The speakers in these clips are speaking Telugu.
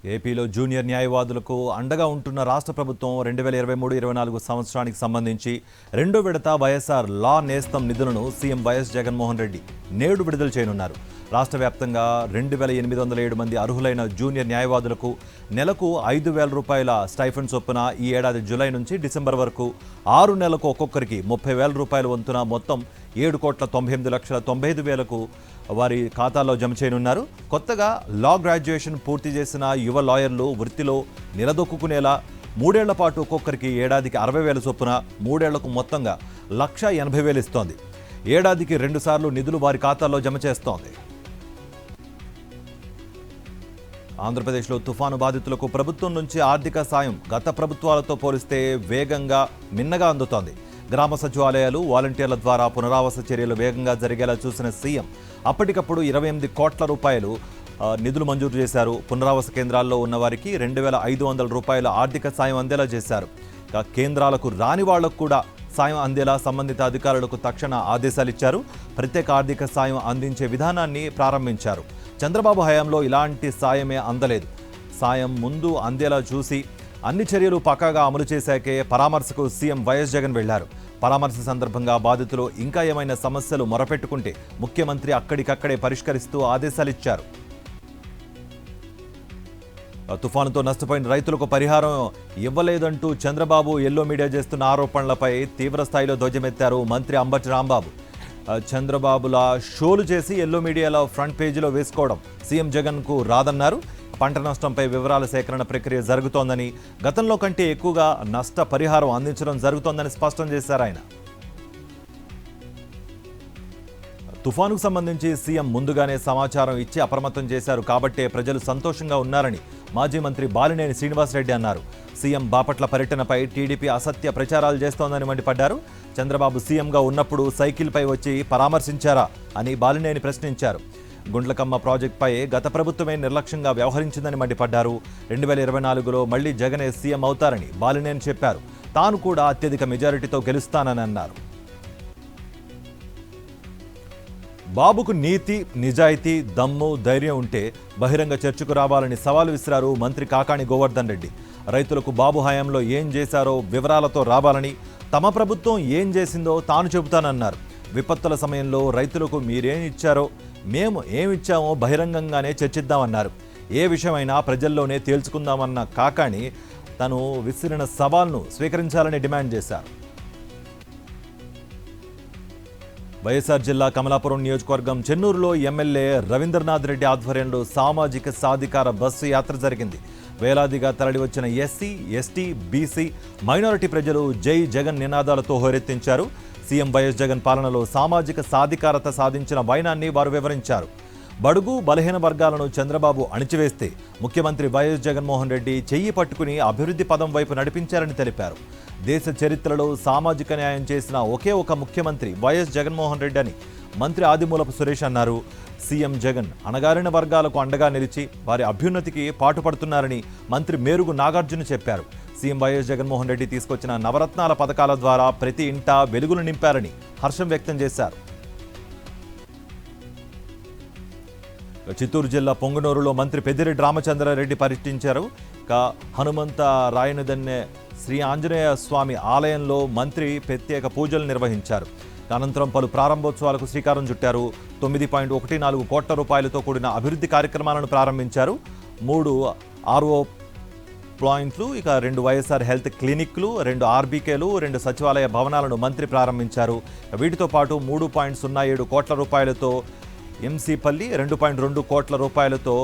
ఏపీలో జూనియర్ న్యాయవాదులకు అండగా ఉంటున్న రాష్ట్ర ప్రభుత్వం 2023-24 సంవత్సరానికి సంబంధించి రెండో విడత వైఎస్ఆర్ లా నేస్తం నిధులను సీఎం వైఎస్ జగన్మోహన్ రెడ్డి నేడు విడుదల చేయనున్నారు. రాష్ట్ర వ్యాప్తంగా 2807 మంది అర్హులైన జూనియర్ న్యాయవాదులకు నెలకు 5000 రూపాయల స్టైఫండ్ చొప్పున ఈ ఏడాది జూలై నుంచి డిసెంబర్ వరకు 6 నెలలకు ఒక్కొక్కరికి 30,000 రూపాయల వంతున మొత్తం 7,98,95,000కు వారి ఖాతాల్లో జమ చేయనున్నారు. కొత్తగా లా గ్రాడ్యుయేషన్ పూర్తి చేసిన యువ లాయర్లు వృత్తిలో నిలదొక్కునేలా 3 ఏళ్ల పాటు ఒక్కొక్కరికి ఏడాదికి 60,000 చొప్పున 3 ఏళ్లకు మొత్తంగా 1,80,000 ఇస్తోంది. ఏడాదికి 2 సార్లు నిధులు వారి ఖాతాల్లో జమ చేస్తోంది. ఆంధ్రప్రదేశ్లో తుఫాను బాధితులకు ప్రభుత్వం నుంచి ఆర్థిక సాయం గత ప్రభుత్వాలతో పోలిస్తే వేగంగా మిన్నగా అందుతోంది. గ్రామ సచివాలయాలు వాలంటీర్ల ద్వారా పునరావాస చర్యలు వేగంగా జరిగేలా చూసిన సీఎం అప్పటికప్పుడు 28 కోట్ల రూపాయలు నిధులు మంజూరు చేశారు. పునరావాస కేంద్రాల్లో ఉన్న వారికి 2,500 రూపాయల ఆర్థిక సాయం అందేలా చేశారు. కేంద్రాలకు రాని వాళ్లకు కూడా సాయం అందేలా సంబంధిత అధికారులకు తక్షణ ఆదేశాలు ఇచ్చారు. ప్రత్యేక ఆర్థిక సాయం అందించే విధానాన్ని ప్రారంభించారు. చంద్రబాబు హయాంలో ఇలాంటి సాయమే అందలేదు. సాయం ముందు అందేలా చూసి అన్ని చర్యలు పక్కాగా అమలు చేశాకే పరామర్శకు సీఎం వైఎస్ జగన్ వెళ్లారు. పరామర్శ సందర్భంగా బాధితులు ఇంకా ఏమైనా సమస్యలు మొరపెట్టుకుంటే ముఖ్యమంత్రి అక్కడికక్కడే పరిష్కరిస్తూ ఆదేశాలిచ్చారు. తుఫానుతో నష్టపోయిన రైతులకు పరిహారం ఇవ్వలేదంటూ చంద్రబాబు ఎల్లో మీడియా చేస్తున్న ఆరోపణలపై తీవ్ర స్థాయిలో ధ్వజమెత్తారు మంత్రి అంబటి రాంబాబు. చంద్రబాబులా షోలు చేసి ఎల్లో మీడియాలో ఫ్రంట్ పేజీలో వేసుకోవడం సీఎం జగన్కు రాదన్నారు. పంట నష్టంపై వివరాల సేకరణ ప్రక్రియ జరుగుతోందని, గతంలో కంటే ఎక్కువగా నష్ట పరిహారం అందించడం జరుగుతోందని స్పష్టం చేశారు ఆయన. తుఫానుకు సంబంధించి సీఎం ముందుగానే సమాచారం ఇచ్చి అప్రమత్తం చేశారు కాబట్టే ప్రజలు సంతోషంగా ఉన్నారని మాజీ మంత్రి బాలినేని శ్రీనివాసరెడ్డి అన్నారు. సీఎం బాపట్ల పర్యటనపై టీడీపీ అసత్య ప్రచారాలు చేస్తోందని మండిపడ్డారు. చంద్రబాబు సీఎంగా ఉన్నప్పుడు సైకిల్పై వచ్చి పరామర్శించారా అని బాలినేని ప్రశ్నించారు. గుండ్లకమ్మ ప్రాజెక్టుపై గత ప్రభుత్వమే నిర్లక్ష్యంగా వ్యవహరించిందని మండిపడ్డారు. 2024లో మళ్లీ జగనే సీఎం అవుతారని బాలినేని చెప్పారు. తాను కూడా అత్యధిక మెజారిటీతో గెలుస్తానని అన్నారు. బాబుకు నీతి, నిజాయితీ, దమ్ము, ధైర్యం ఉంటే బహిరంగ చర్చకు రావాలని సవాలు విసిరారు మంత్రి కాకాణి గోవర్ధన్ రెడ్డి. రైతులకు బాబు హయాంలో ఏం చేశారో వివరాలతో రావాలని, తమ ప్రభుత్వం ఏం చేసిందో తాను చెబుతానన్నారు. విపత్తుల సమయంలో రైతులకు మీరేం ఇచ్చారో మేము ఏమిచ్చామో బహిరంగంగానే చర్చిద్దామన్నారు. ఏ విషయమైనా ప్రజల్లోనే తేల్చుకుందామన్న కాకాణి తను విసిరిన సవాల్ను స్వీకరించాలని డిమాండ్ చేశారు. వైఎస్ఆర్ జిల్లా కమలాపురం నియోజకవర్గం చెన్నూరులో ఎమ్మెల్యే రవీంద్రనాథ్ రెడ్డి ఆధ్వర్యంలో సామాజిక సాధికార బస్సు యాత్ర జరిగింది. వేలాదిగా తరలివచ్చిన ఎస్సీ, ఎస్టీ, బీసీ, మైనారిటీ ప్రజలు జై జగన్ నినాదాలతో హోరెత్తించారు. సీఎం వైఎస్ జగన్ పాలనలో సామాజిక సాధికారత సాధించిన వైనాన్ని వారు వివరించారు. బడుగు బలహీన వర్గాలను చంద్రబాబు అణిచివేస్తే ముఖ్యమంత్రి వైఎస్ జగన్మోహన్ రెడ్డి చెయ్యి పట్టుకుని అభివృద్ధి పదం వైపు నడిపించారని తెలిపారు. దేశ చరిత్రలో సామాజిక న్యాయం చేసిన ఒకే ఒక ముఖ్యమంత్రి వైఎస్ జగన్మోహన్ రెడ్డి అని మంత్రి ఆదిమూలపు సురేష్ అన్నారు. సీఎం జగన్ అణగారిన వర్గాలకు అండగా నిలిచి వారి అభ్యున్నతికి పాటుపడుతున్నారని మంత్రి మేరుగు నాగార్జున చెప్పారు. సీఎం వైఎస్ జగన్మోహన్ రెడ్డి తీసుకొచ్చిన నవరత్నాల పథకాల ద్వారా ప్రతి ఇంటా వెలుగులు నింపారని హర్షం వ్యక్తం చేశారు. చిత్తూరు జిల్లా పొంగనూరులో మంత్రి పెద్దిరెడ్డి రామచంద్రారెడ్డి పర్యటించారు. హనుమంత రాయనదన్నె శ్రీ ఆంజనేయ స్వామి ఆలయంలో మంత్రి ప్రత్యేక పూజలు నిర్వహించారు. అనంతరం పలు ప్రారంభోత్సవాలకు శ్రీకారం చుట్టారు. 9.14 కోట్ల రూపాయలతో కూడిన అభివృద్ధి కార్యక్రమాలను ప్రారంభించారు. 3 ఆర్ఓ పాయింట్లు, 2 వైఎస్ఆర్ హెల్త్ క్లినిక్లు, 2 ఆర్బీకేలు, 2 సచివాలయ భవనాలను మంత్రి ప్రారంభించారు. వీటితో పాటు 3.07 కోట్ల రూపాయలతో ఎంసీపల్లి, 2.2 కోట్ల రూపాయలతో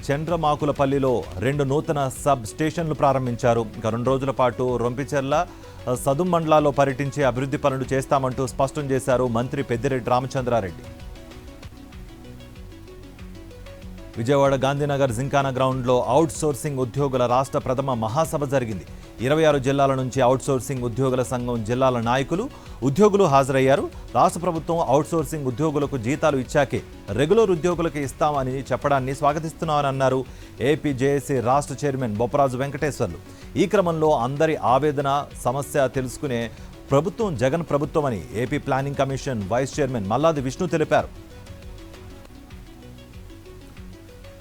చంద్రమాకులపల్లిలో 2 నూతన సబ్ స్టేషన్లు ప్రారంభించారు. 2 రోజుల పాటు రొంపిచెర్ల, సదుం మండలాల్లో పర్యటించే అభివృద్ధి పనులు చేస్తామంటూ స్పష్టం చేశారు మంత్రి పెద్దిరెడ్డి రామచంద్రారెడ్డి. విజయవాడ గాంధీనగర్ జింకానా గ్రౌండ్లో అవుట్ సోర్సింగ్ ఉద్యోగుల రాష్ట్ర ప్రథమ మహాసభ జరిగింది. 26 జిల్లాల నుంచి అవుట్ సోర్సింగ్ ఉద్యోగుల సంఘం జిల్లాల నాయకులు, ఉద్యోగులు హాజరయ్యారు. రాష్ట్ర ప్రభుత్వం అవుట్ సోర్సింగ్ ఉద్యోగులకు జీతాలు ఇచ్చాకే రెగ్యులర్ ఉద్యోగులకు ఇస్తామని చెప్పడాన్ని స్వాగతిస్తున్నామని అన్నారు ఏపీ జేఏసీ రాష్ట్ర చైర్మన్ బొప్పరాజు వెంకటేశ్వర్లు. ఈ క్రమంలో అందరి ఆవేదన, సమస్య తెలుసుకునే ప్రభుత్వం జగన్ ప్రభుత్వమని AP planning commission vice chairman Malladi Vishnu తెలిపారు.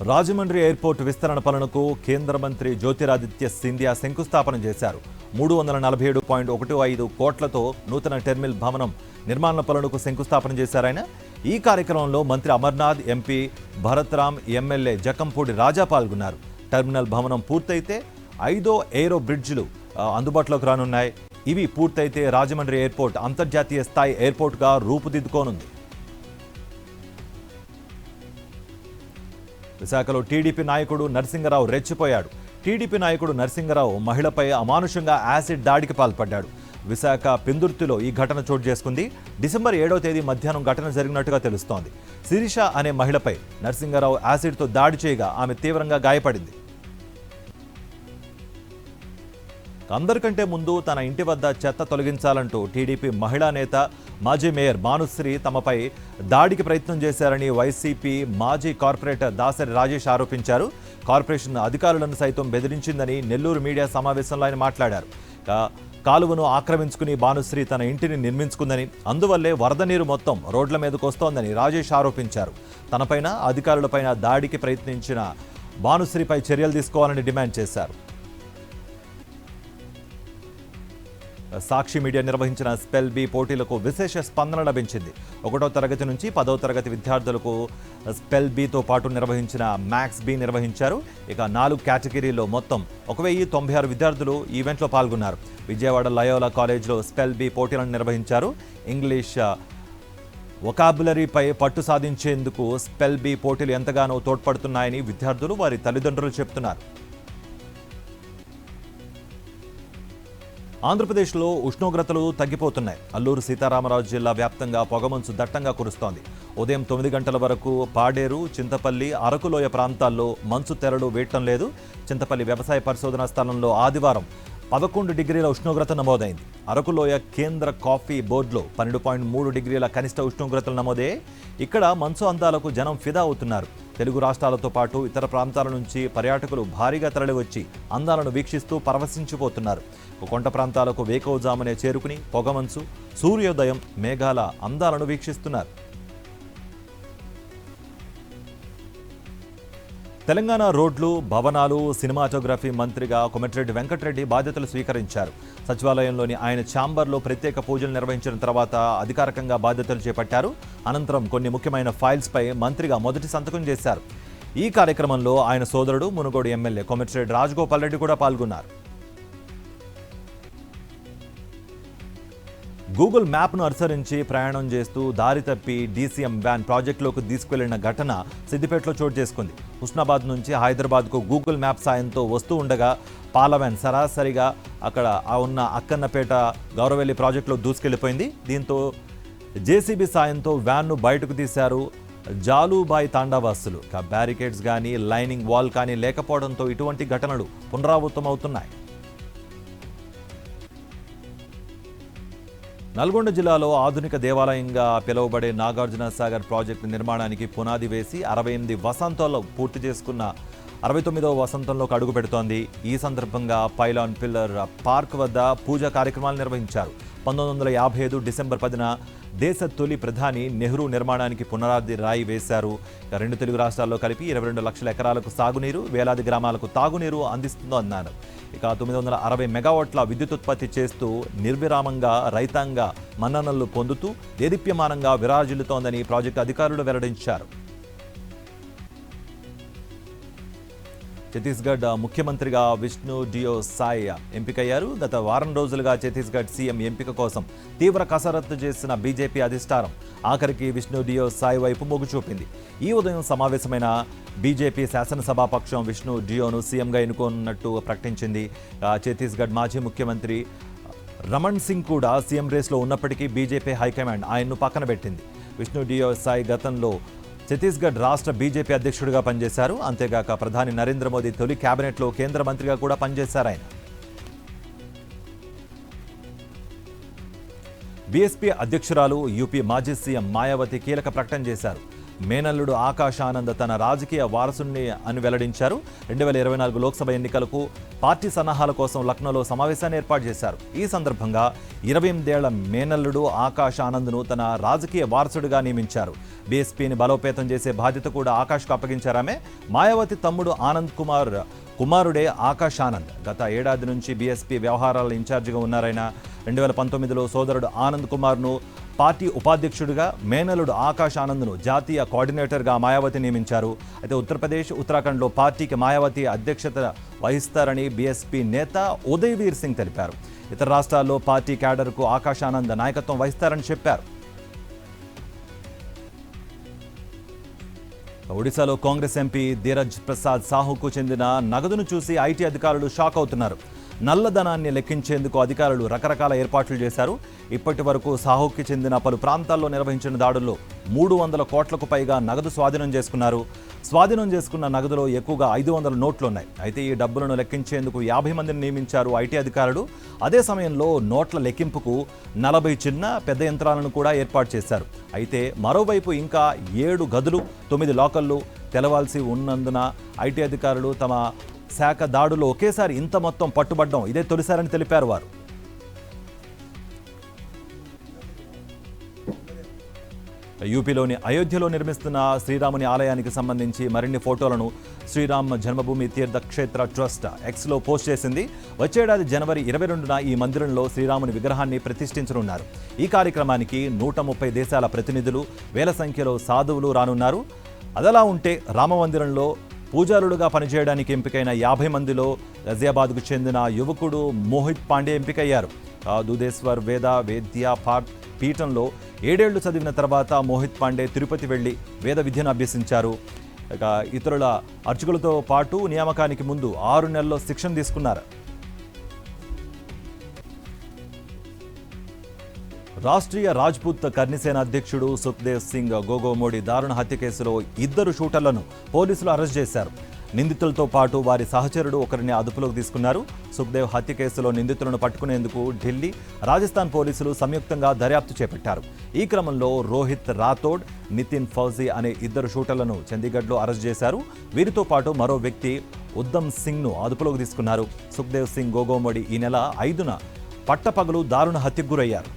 రాజమండ్రి ఎయిర్పోర్ట్ విస్తరణ పనులకు కేంద్ర మంత్రి జ్యోతిరాదిత్య సింధియా శంకుస్థాపన చేశారు. 347.15 కోట్లతో నూతన టెర్మినల్ భవనం నిర్మాణ పనులకు శంకుస్థాపన చేశారాయన. ఈ కార్యక్రమంలో మంత్రి అమర్నాథ్, ఎంపీ భరత్రామ్, ఎమ్మెల్యే జకంపూడి రాజా పాల్గొన్నారు. టెర్మినల్ భవనం పూర్తయితే 5వ ఏరో బ్రిడ్జిలు అందుబాటులోకి రానున్నాయి. ఇవి పూర్తయితే రాజమండ్రి ఎయిర్పోర్ట్ అంతర్జాతీయ స్థాయి ఎయిర్పోర్ట్గా రూపుదిద్దుకోనుంది. విశాఖలో టీడీపీ నాయకుడు నరసింగరావు రెచ్చిపోయాడు. టీడీపీ నాయకుడు నరసింగరావు మహిళపై అమానుషంగా యాసిడ్ దాడికి పాల్పడ్డాడు. విశాఖ పెందుర్తిలో ఈ ఘటన చోటు చేసుకుంది. డిసెంబర్ 7వ తేదీ మధ్యాహ్నం ఘటన జరిగినట్టుగా తెలుస్తోంది. శిరీష అనే మహిళపై నరసింగరావు యాసిడ్తో దాడి చేయగా ఆమె తీవ్రంగా గాయపడింది. అందరికంటే ముందు తన ఇంటి వద్ద చెత్త తొలగించాలంటూ టీడీపీ మహిళా నేత, మాజీ మేయర్ భానుశ్రీ తమపై దాడికి ప్రయత్నం చేశారని వైసీపీ మాజీ కార్పొరేటర్ దాసరి రాజేష్ ఆరోపించారు. కార్పొరేషన్ అధికారులను సైతం బెదిరించిందని నెల్లూరు మీడియా సమావేశంలో ఆయన మాట్లాడారు. కాలువను ఆక్రమించుకుని భానుశ్రీ తన ఇంటిని నిర్మించుకుందని, అందువల్లే వరద నీరు మొత్తం రోడ్ల మీదకు వస్తోందని రాజేష్ ఆరోపించారు. తనపైన, అధికారులపైన దాడికి ప్రయత్నించిన భానుశ్రీపై చర్యలు తీసుకోవాలని డిమాండ్ చేశారు. సాక్షి మీడియా నిర్వహించిన స్పెల్ బి పోటీలకు విశేష స్పందన లభించింది. 1వ తరగతి నుంచి 10వ తరగతి విద్యార్థులకు స్పెల్ బితో పాటు నిర్వహించిన మ్యాథ్స్ బి నిర్వహించారు. ఇక 4 కేటగిరీల్లో మొత్తం 1096 విద్యార్థులు ఈవెంట్లో పాల్గొన్నారు. విజయవాడ లయోలా కాలేజ్లో స్పెల్ బి పోటీలను నిర్వహించారు. ఇంగ్లీష్ వొకాబులరీపై పట్టు సాధించేందుకు స్పెల్ బి పోటీలు ఎంతగానో తోడ్పడుతున్నాయని విద్యార్థులు, వారి తల్లిదండ్రులు చెబుతున్నారు. ఆంధ్రప్రదేశ్లో ఉష్ణోగ్రతలు తగ్గిపోతున్నాయి. అల్లూరు సీతారామరాజు జిల్లా వ్యాప్తంగా పొగమంచు దట్టంగా కురుస్తోంది. ఉదయం 9 గంటల వరకు పాడేరు, చింతపల్లి, అరకులోయ ప్రాంతాల్లో మంచు తెరలు వేయటం లేదు. చింతపల్లి వ్యవసాయ పరిశోధనా స్థలంలో ఆదివారం 11 డిగ్రీల ఉష్ణోగ్రత నమోదైంది. అరకులోయ కేంద్ర కాఫీ బోర్డులో 12.3 డిగ్రీల కనిష్ట ఉష్ణోగ్రతలు నమోదయ్యాయి. ఇక్కడ మంచు అందాలకు జనం ఫిదా అవుతున్నారు. తెలుగు రాష్ట్రాలతో పాటు ఇతర ప్రాంతాల నుంచి పర్యాటకులు భారీగా తరలివచ్చి అందాలను వీక్షిస్తూ పరవశించిపోతున్నారు. కొండ ప్రాంతాలకు వేకువజామునే చేరుకుని పొగమంచు, సూర్యోదయం, మేఘాల అందాలను వీక్షిస్తున్నారు. తెలంగాణ రోడ్లు, భవనాలు, సినిమాటోగ్రఫీ మంత్రిగా కోమటిరెడ్డి వెంకటరెడ్డి బాధ్యతలు స్వీకరించారు. సచివాలయంలోని ఆయన ఛాంబర్లో ప్రత్యేక పూజలు నిర్వహించిన తర్వాత అధికారికంగా బాధ్యతలు చేపట్టారు. అనంతరం కొన్ని ముఖ్యమైన ఫైల్స్పై మంత్రిగా మొదటి సంతకం చేశారు. ఈ కార్యక్రమంలో ఆయన సోదరుడు, మునుగోడు ఎమ్మెల్యే కోమటిరెడ్డి రాజగోపాల్ రెడ్డి కూడా పాల్గొన్నారు. గూగుల్ మ్యాప్ను అనుసరించి ప్రయాణం చేస్తూ దారి తప్పి డీసీఎం వ్యాన్ ప్రాజెక్టులోకి తీసుకెళ్లిన ఘటన సిద్దిపేటలో చోటు చేసుకుంది. హుస్నాబాద్ నుంచి హైదరాబాద్కు గూగుల్ మ్యాప్ సాయంతో వస్తూ ఉండగా పాల వ్యాన్ సరాసరిగా అక్కడ ఉన్న అక్కన్నపేట గౌరవెల్లి ప్రాజెక్టులో దూసుకెళ్లిపోయింది. దీంతో జేసీబీ సాయంతో వ్యాన్ను బయటకు తీశారు జాలుబాయి తాండావాసులు. బ్యారికేడ్స్ కానీ, లైనింగ్ వాల్ కానీ లేకపోవడంతో ఇటువంటి ఘటనలు పునరావృతమవుతున్నాయి. నల్గొండ జిల్లాలో ఆధునిక దేవాలయంగా పిలువబడే నాగార్జున సాగర్ ప్రాజెక్టు నిర్మాణానికి పునాది వేసి 68 వసంతాల్లో పూర్తి చేసుకున్న 69వ వసంతంలోకి అడుగు పెడుతోంది. ఈ సందర్భంగా పైలాన్ పిల్లర్ పార్క్ వద్ద పూజా కార్యక్రమాలు నిర్వహించారు. 1955 డిసెంబర్ 10న దేశ తొలి ప్రధాని నెహ్రూ నిర్మాణానికి పునరాది రాయి వేశారు. 2 తెలుగు రాష్ట్రాల్లో కలిపి 22 లక్షల ఎకరాలకు సాగునీరు, వేలాది గ్రామాలకు తాగునీరు అందిస్తుందన్నారు. 960 మెగావాట్ల విద్యుత్ ఉత్పత్తి చేస్తూ నిర్విరామంగా రైతాంగ మన్ననలు పొందుతూ దేదీప్యమానంగా విరాజిల్లుతోందని ప్రాజెక్టు అధికారులు వెల్లడించారు. ఛత్తీస్గఢ్ ముఖ్యమంత్రిగా విష్ణు డియో సాయ్ ఎంపికయ్యారు. గత వారం రోజులుగా ఛత్తీస్గఢ్ సీఎం ఎంపిక కోసం తీవ్ర కసరత్తు చేసిన బీజేపీ అధిష్టానం ఆఖరికి విష్ణు డియో సాయ్ వైపు మొగ్గు చూపింది. ఈ ఉదయం సమావేశమైన బీజేపీ శాసనసభాపక్షం విష్ణు డియోను సీఎంగా ఎన్నుకోనున్నట్టు ప్రకటించింది. ఛత్తీస్గఢ్ మాజీ ముఖ్యమంత్రి రమణ్ సింగ్ కూడా సీఎం రేస్లో ఉన్నప్పటికీ బీజేపీ హైకమాండ్ ఆయన్ను పక్కన పెట్టింది. విష్ణు డియో సాయ్ గతంలో ఛత్తీస్గఢ్ రాష్ట్ర బీజేపీ అధ్యక్షుడిగా పనిచేశారు. అంతేగాక ప్రధాని నరేంద్ర మోదీ తొలి కేబినెట్లో కేంద్ర మంత్రిగా కూడా పనిచేశారు. ఆయన బీఎస్పీ అధ్యక్షురాలు, యూపీ మాజీ సీఎం మాయావతి కీలక ప్రకటన చేశారు. మేనల్లుడు ఆకాష్ ఆనంద్ తన రాజకీయ వారసుని అని వెల్లడించారు. 2024 లోక్సభ ఎన్నికలకు పార్టీ సన్నాహాల కోసం లక్నోలో సమావేశాన్ని ఏర్పాటు చేశారు. ఈ సందర్భంగా 28 ఏళ్ల మేనల్లుడు ఆకాష్ ఆనంద్ను తన రాజకీయ వారసుడిగా నియమించారు. బీఎస్పీని బలోపేతం చేసే బాధ్యత కూడా ఆకాష్కు అప్పగించారామె. మాయావతి తమ్ముడు ఆనంద్ కుమారుడే ఆకాష్ ఆనంద్. గత ఏడాది నుంచి బీఎస్పీ వ్యవహారాల ఇన్ఛార్జిగా ఉన్నారాయన. 2019లో సోదరుడు ఆనంద్ కుమార్ను పార్టీ ఉపాధ్యక్షుడిగా, మేనలుడు ఆకాష్ ఆనంద్ను జాతీయ కోఆర్డినేటర్గా మాయావతి నియమించారు. అయితే ఉత్తరప్రదేశ్, ఉత్తరాఖండ్లో పార్టీకి మాయావతి అధ్యక్షత వహిస్తారని బీఎస్పీ నేత ఉదయవీర్ సింగ్ తెలిపారు. ఇతర రాష్ట్రాల్లో పార్టీ క్యాడర్కు ఆకాష్ ఆనంద్ నాయకత్వం వహిస్తారని చెప్పారు. ఒడిశాలో కాంగ్రెస్ ఎంపీ ధీరజ్ ప్రసాద్ సాహుకు చెందిన నగదును చూసి ఐటీ అధికారులు షాక్ అవుతున్నారు. నల్లధనాన్ని లెక్కించేందుకు అధికారులు రకరకాల ఏర్పాట్లు చేశారు. ఇప్పటి వరకు సాహుకి చెందిన పలు ప్రాంతాల్లో నిర్వహించిన దాడుల్లో 300 కోట్లకు పైగా నగదు స్వాధీనం చేసుకున్నారు. స్వాధీనం చేసుకున్న నగదులో ఎక్కువగా 500 నోట్లున్నాయి. అయితే ఈ డబ్బులను లెక్కించేందుకు 50 మందిని నియమించారు ఐటీ అధికారులు. అదే సమయంలో నోట్ల లెక్కింపుకు 40 చిన్న పెద్ద యంత్రాలను కూడా ఏర్పాటు చేశారు. అయితే మరోవైపు ఇంకా 7 గదులు, 9 లాకర్లు తెలవాల్సి ఉన్నందున ఐటీ అధికారులు తమ శాఖ దాడులో ఒకేసారి ఇంత మొత్తం పట్టుబడ్డం ఇదే తొలిసారని తెలిపారు వారు. యూపీలోని అయోధ్యలో నిర్మిస్తున్న శ్రీరాముని ఆలయానికి సంబంధించి మరిన్ని ఫోటోలను శ్రీరామ్ జన్మభూమి తీర్థ క్షేత్ర ట్రస్ట్ ఎక్స్లో పోస్ట్ చేసింది. వచ్చేడాది జనవరి 22న ఈ మందిరంలో శ్రీరాముని విగ్రహాన్ని ప్రతిష్ఠించనున్నారు. ఈ కార్యక్రమానికి 130 దేశాల ప్రతినిధులు, వేల సంఖ్యలో సాధువులు రానున్నారు. అదలా ఉంటే రామమందిరంలో పూజారులుగా పనిచేయడానికి ఎంపికైన 50 మందిలో గజియాబాద్కు చెందిన యువకుడు మోహిత్ పాండే ఎంపికయ్యారు. దూదేశ్వర్ వేద్య పీఠంలో 7 ఏళ్లు చదివిన తర్వాత మోహిత్ పాండే తిరుపతి వెళ్లి వేద విద్యను అభ్యసించారు. ఇక ఇతరుల అర్చకులతో పాటు నియామకానికి ముందు 6 నెలల్లో శిక్షణ తీసుకున్నారు. రాష్ట్రీయ రాజ్పుత్ కర్ణిసేన అధ్యక్షుడు సుఖ్దేవ్ సింగ్ గోగోమోడి దారుణ హత్య కేసులో 2 షూటర్లను పోలీసులు అరెస్ట్ చేశారు. నిందితులతో పాటు వారి సహచరుడు ఒకరిని అదుపులోకి తీసుకున్నారు. సుఖ్దేవ్ హత్య కేసులో నిందితులను పట్టుకునేందుకు ఢిల్లీ, రాజస్థాన్ పోలీసులు సంయుక్తంగా దర్యాప్తు చేపట్టారు. ఈ క్రమంలో రోహిత్ రాథోడ్, నితిన్ ఫౌజీ అనే 2 షూటర్లను చండీగఢ్లో అరెస్ట్ చేశారు. వీరితో పాటు మరో వ్యక్తి ఉద్దమ్ సింగ్ను అదుపులోకి తీసుకున్నారు. సుఖ్దేవ్ సింగ్ గోగోమోడి ఈ నెల 5న పట్టపగలు దారుణ హత్యకు గురయ్యారు.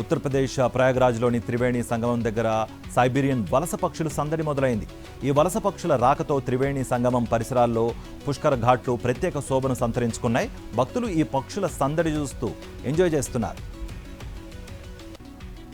ఉత్తరప్రదేశ్ ప్రయాగ్రాజ్లోని త్రివేణి సంగమం దగ్గర సైబీరియన్ వలస పక్షులు సందడి మొదలైంది. ఈ వలస పక్షుల రాకతో త్రివేణి సంగమం పరిసరాల్లో పుష్కర ఘాట్లు ప్రత్యేక శోభను సంతరించుకున్నాయి. భక్తులు ఈ పక్షుల సందడి చూస్తూ ఎంజాయ్ చేస్తున్నారు.